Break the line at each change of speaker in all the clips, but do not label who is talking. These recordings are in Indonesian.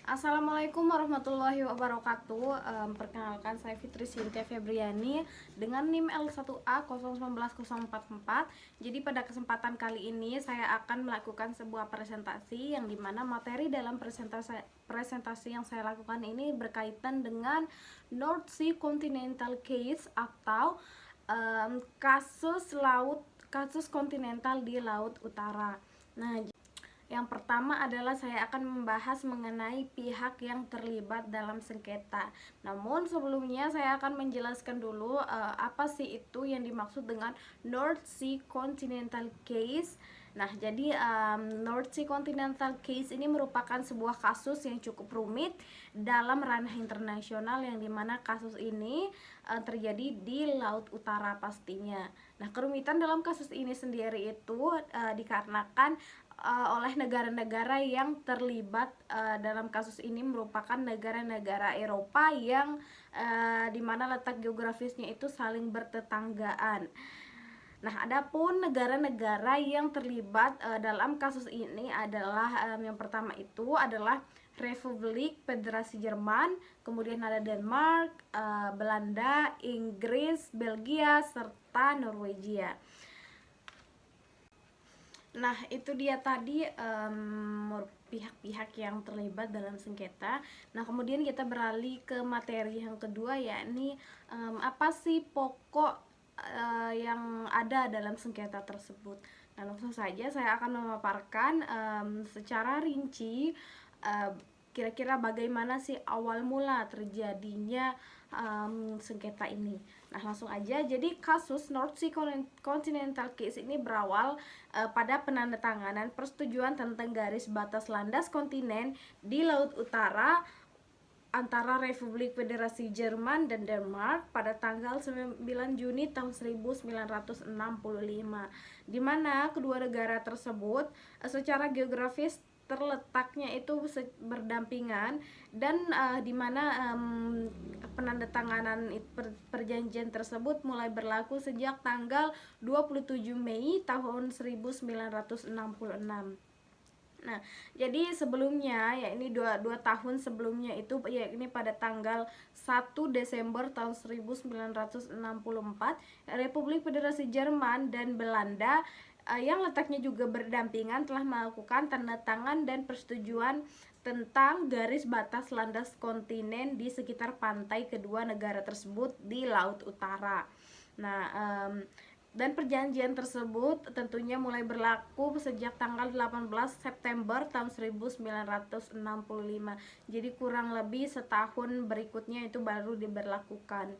Assalamualaikum warahmatullahi wabarakatuh. Perkenalkan, saya Fitri Sintia Febriani dengan NIM L1A019044. Jadi pada kesempatan kali ini saya akan melakukan sebuah presentasi yang dimana materi dalam presentasi yang saya lakukan ini berkaitan dengan North Sea Continental Case atau kasus kontinental di Laut Utara. Nah, yang pertama adalah saya akan membahas mengenai pihak yang terlibat dalam sengketa. Namun sebelumnya saya akan menjelaskan dulu apa sih itu yang dimaksud dengan North Sea Continental Case. Nah, jadi North Sea Continental Case ini merupakan sebuah kasus yang cukup rumit dalam ranah internasional, yang dimana kasus ini terjadi di Laut Utara pastinya. Nah, kerumitan dalam kasus ini sendiri itu dikarenakan oleh negara-negara yang terlibat dalam kasus ini merupakan negara-negara Eropa yang dimana letak geografisnya itu saling bertetanggaan. Nah, adapun negara-negara yang terlibat dalam kasus ini adalah yang pertama itu adalah Republik Federasi Jerman, kemudian ada Denmark, Belanda, Inggris, Belgia, serta Norwegia. Nah, itu dia tadi pihak-pihak yang terlibat dalam sengketa. Nah, kemudian kita beralih ke materi yang kedua, yakni apa sih pokok yang ada dalam sengketa tersebut. Nah, langsung saja saya akan memaparkan secara rinci kira-kira bagaimana sih awal mula terjadinya sengketa ini. Nah, langsung aja. Jadi kasus North Sea Continental Case ini berawal pada penandatanganan persetujuan tentang garis batas landas kontinen di Laut Utara antara Republik Federasi Jerman dan Denmark pada tanggal 9 Juni tahun 1965, di mana kedua negara tersebut secara geografis terletaknya itu berdampingan, dan di mana penandatanganan perjanjian tersebut mulai berlaku sejak tanggal 27 Mei tahun 1966. Nah, jadi sebelumnya, ya ini dua tahun sebelumnya itu, ya ini pada tanggal 1 Desember tahun 1964, Republik Federasi Jerman dan Belanda yang letaknya juga berdampingan telah melakukan tanda tangan dan persetujuan tentang garis batas landas kontinen di sekitar pantai kedua negara tersebut di Laut Utara. Nah, dan perjanjian tersebut tentunya mulai berlaku sejak tanggal 18 September tahun 1965. Jadi kurang lebih setahun berikutnya itu baru diberlakukan.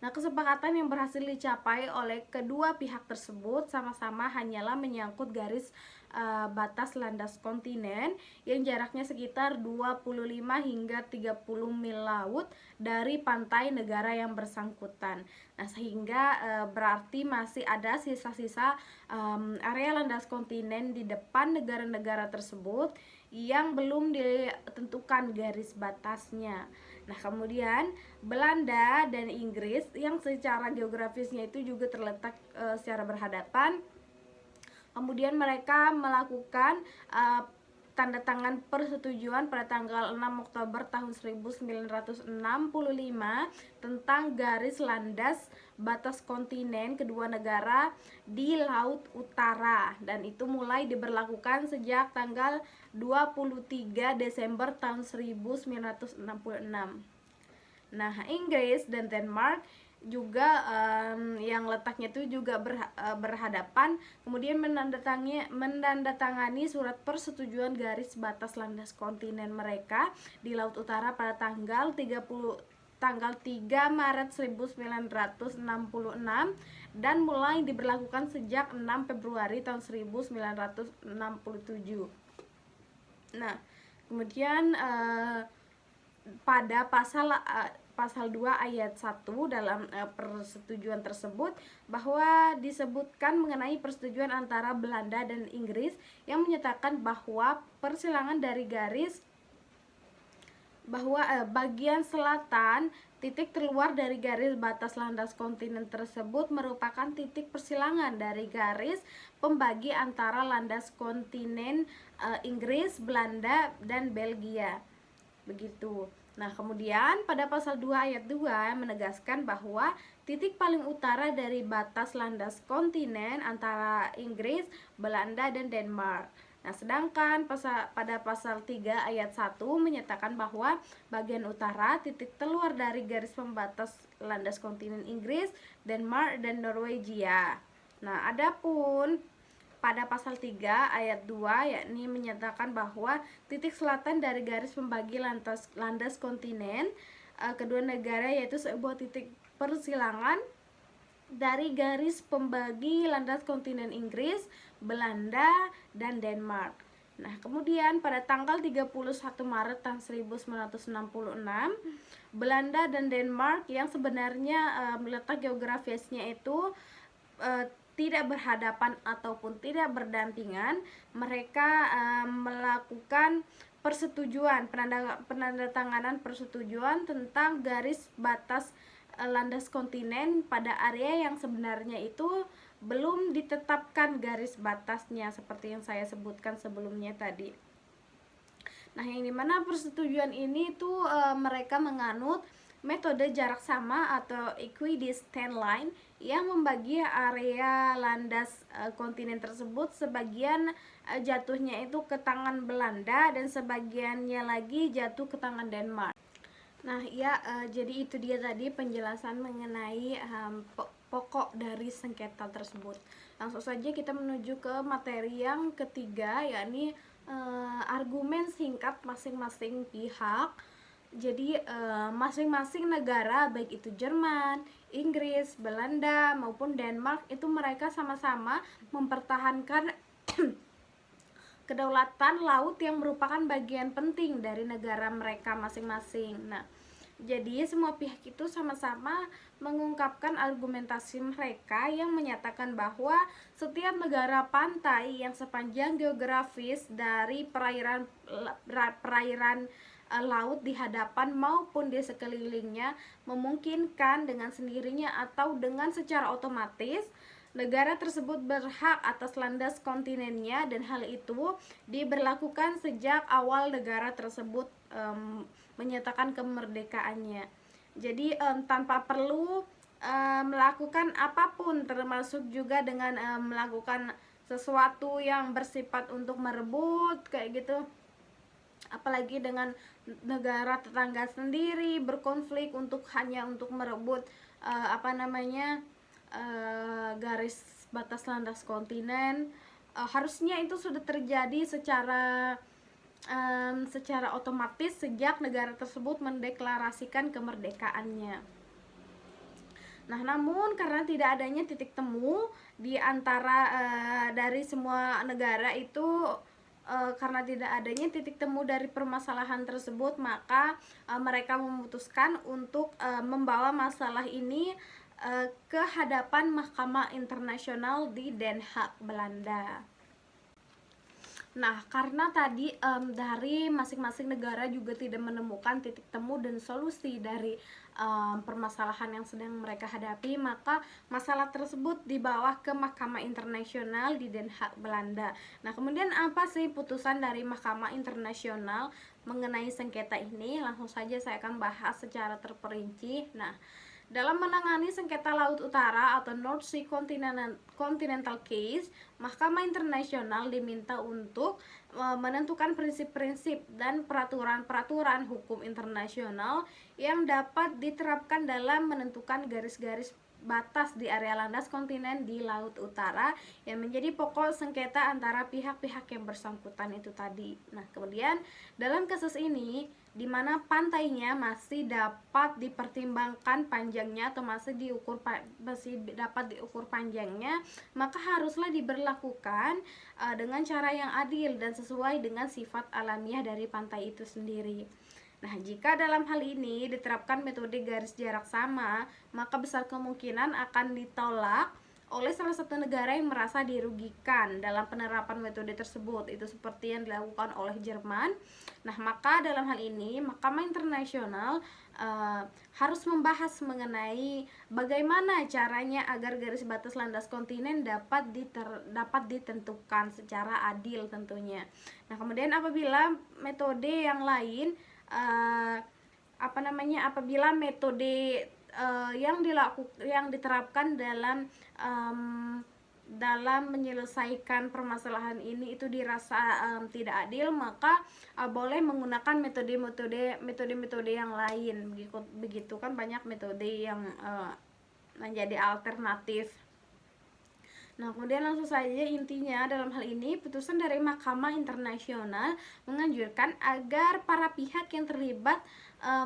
Nah, kesepakatan yang berhasil dicapai oleh kedua pihak tersebut sama-sama hanyalah menyangkut garis batas landas kontinen yang jaraknya sekitar 25 hingga 30 mil laut dari pantai negara yang bersangkutan. Nah, sehingga berarti masih ada sisa-sisa area landas kontinen di depan negara-negara tersebut yang belum ditentukan garis batasnya. Nah, kemudian Belanda dan Inggris yang secara geografisnya itu juga terletak secara berhadapan. Kemudian mereka melakukan tanda tangan persetujuan pada tanggal 6 Oktober tahun 1965 tentang garis landas batas kontinen kedua negara di Laut Utara, dan itu mulai diberlakukan sejak tanggal 23 Desember tahun 1966. Nah, Inggris dan Denmark juga yang letaknya itu juga berhadapan, kemudian menandatangani surat persetujuan garis batas landas kontinen mereka di Laut Utara pada tanggal 3 Maret 1966 dan mulai diberlakukan sejak 6 Februari tahun 1967. Nah, kemudian pada pasal 2 ayat 1 dalam persetujuan tersebut bahwa disebutkan mengenai persetujuan antara Belanda dan Inggris yang menyatakan bahwa persilangan dari garis bahwa bagian selatan titik terluar dari garis batas landas kontinen tersebut merupakan titik persilangan dari garis pembagi antara landas kontinen Inggris, Belanda, dan Belgia. Begitu. Nah, kemudian pada pasal 2 ayat 2 menegaskan bahwa titik paling utara dari batas landas kontinen antara Inggris, Belanda, dan Denmark. Nah, sedangkan pada pasal 3 ayat 1 menyatakan bahwa bagian utara titik keluar dari garis pembatas landas kontinen Inggris, Denmark, dan Norwegia. Nah, adapun pada pasal 3 ayat 2 yakni menyatakan bahwa titik selatan dari garis pembagi landas kontinen kedua negara yaitu sebuah titik persilangan dari garis pembagi landas kontinen Inggris, Belanda, dan Denmark. Nah, kemudian pada tanggal 31 Maret tahun 1966, Belanda dan Denmark yang sebenarnya letak geografisnya itu tidak berhadapan ataupun tidak berdampingan, mereka melakukan persetujuan, penandatanganan persetujuan tentang garis batas landas kontinen pada area yang sebenarnya itu belum ditetapkan garis batasnya seperti yang saya sebutkan sebelumnya tadi. Nah, yang dimana persetujuan ini tuh mereka menganut metode jarak sama atau equidistant line yang membagi area landas kontinen tersebut, sebagian jatuhnya itu ke tangan Belanda dan sebagiannya lagi jatuh ke tangan Denmark. Nah, ya, jadi itu dia tadi penjelasan mengenai pokok dari sengketa tersebut. Langsung saja kita menuju ke materi yang ketiga, yakni argumen singkat masing-masing pihak. Jadi masing-masing negara, baik itu Jerman, Inggris, Belanda maupun Denmark, itu mereka sama-sama mempertahankan kedaulatan laut yang merupakan bagian penting dari negara mereka masing-masing. Nah, jadi semua pihak itu sama-sama mengungkapkan argumentasi mereka yang menyatakan bahwa setiap negara pantai yang sepanjang geografis dari perairan laut di hadapan maupun di sekelilingnya memungkinkan dengan sendirinya atau dengan secara otomatis negara tersebut berhak atas landas kontinennya, dan hal itu diberlakukan sejak awal negara tersebut menyatakan kemerdekaannya. Jadi tanpa perlu melakukan apapun, termasuk juga dengan melakukan sesuatu yang bersifat untuk merebut kayak gitu, apalagi dengan negara tetangga sendiri berkonflik hanya untuk merebut garis batas landas kontinen. Harusnya itu sudah terjadi secara otomatis sejak negara tersebut mendeklarasikan kemerdekaannya. Nah, namun karena tidak adanya titik temu di antara dari semua negara itu, karena tidak adanya titik temu dari permasalahan tersebut, maka mereka memutuskan untuk membawa masalah ini ke hadapan Mahkamah Internasional di Den Haag, Belanda. Nah, karena tadi dari masing-masing negara juga tidak menemukan titik temu dan solusi dari permasalahan yang sedang mereka hadapi, maka masalah tersebut dibawa ke Mahkamah Internasional di Den Haag, Belanda. Nah, kemudian apa sih putusan dari Mahkamah Internasional mengenai sengketa ini? Langsung saja saya akan bahas secara terperinci. Nah, dalam menangani sengketa Laut Utara atau North Sea Continental Case, Mahkamah Internasional diminta untuk menentukan prinsip-prinsip dan peraturan-peraturan hukum internasional yang dapat diterapkan dalam menentukan garis-garis batas di area landas kontinen di Laut Utara yang menjadi pokok sengketa antara pihak-pihak yang bersangkutan itu tadi. Nah, kemudian dalam kasus ini, di mana pantainya masih dapat dipertimbangkan panjangnya atau masih dapat diukur panjangnya, maka haruslah diberlakukan dengan cara yang adil dan sesuai dengan sifat alamiah dari pantai itu sendiri. Nah, jika dalam hal ini diterapkan metode garis jarak sama, maka besar kemungkinan akan ditolak oleh salah satu negara yang merasa dirugikan dalam penerapan metode tersebut. Itu seperti yang dilakukan oleh Jerman. Nah, maka dalam hal ini Mahkamah Internasional harus membahas mengenai bagaimana caranya agar garis batas landas kontinen dapat ditentukan secara adil tentunya. Nah, kemudian apabila metode yang lain apabila metode yang diterapkan dalam menyelesaikan permasalahan ini itu dirasa tidak adil, maka boleh menggunakan metode-metode yang lain. Begitu kan, banyak metode yang menjadi alternatif. Nah, kemudian langsung saja intinya dalam hal ini putusan dari Mahkamah Internasional menganjurkan agar para pihak yang terlibat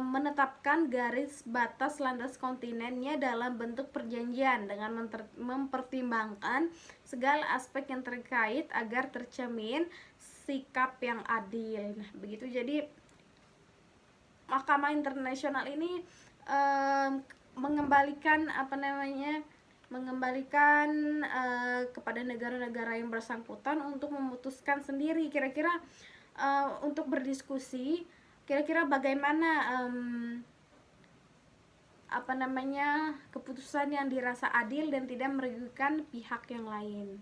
menetapkan garis batas landas kontinennya dalam bentuk perjanjian dengan mempertimbangkan segala aspek yang terkait agar tercermin sikap yang adil. Nah, begitu. Jadi Mahkamah Internasional ini mengembalikan kepada negara-negara yang bersangkutan untuk memutuskan sendiri kira-kira untuk berdiskusi kira-kira bagaimana keputusan yang dirasa adil dan tidak merugikan pihak yang lain.